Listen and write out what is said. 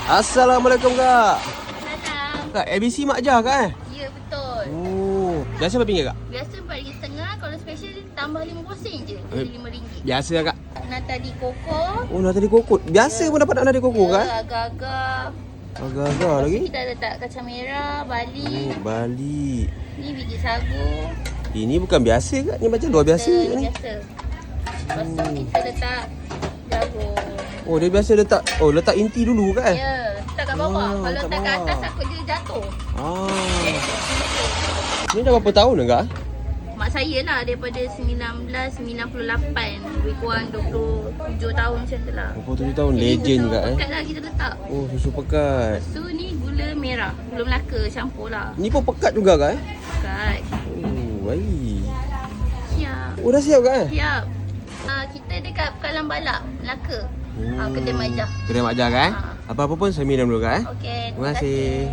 Assalamualaikum kak. Salam. Kak, ABC Mak Jah kak Ya, betul. Oh, biasa berapa ringgit kak? Biasa RM4.5. Kalau special dia tambah 50 sen je. Jadi RM5. Biasa kak. Nata di koko. Oh, nasi kokot. Biasa pun dapat nasi kokot kak? Agak-agak. Agak-agak lagi. Kita letak kacang merah, bali. Oh, Bali. Ni biji sagu. Ini bukan biasa kak, ni macam luar biasa ni. Biasa. Lepas tu kita letak jagung. Oh, dia biasa letak inti dulu kak Ya, letak kat bawah. Oh, Kalau kat letak kat bawah. atas takut dia jatuh. Ah. Ni dah berapa tahun dah kak? Mak saya lah daripada 1998. Lebih kurang 27 tahun macam tu lah. 27 tahun, legend kak Pekat lah kita letak. Oh, susu pekat. So ni gula merah. Gula Melaka campur lah. Ni pun pekat juga kak Pekat. Oh, baik. Siap. Oh, dah siap kak Siap. Kita dekat Pekalan Balak, Melaka. Kedai Mak Jah. Kedai Mak Jah kak Ha. Apa-apa pun saya minum dulu kak Okey. Terima kasih.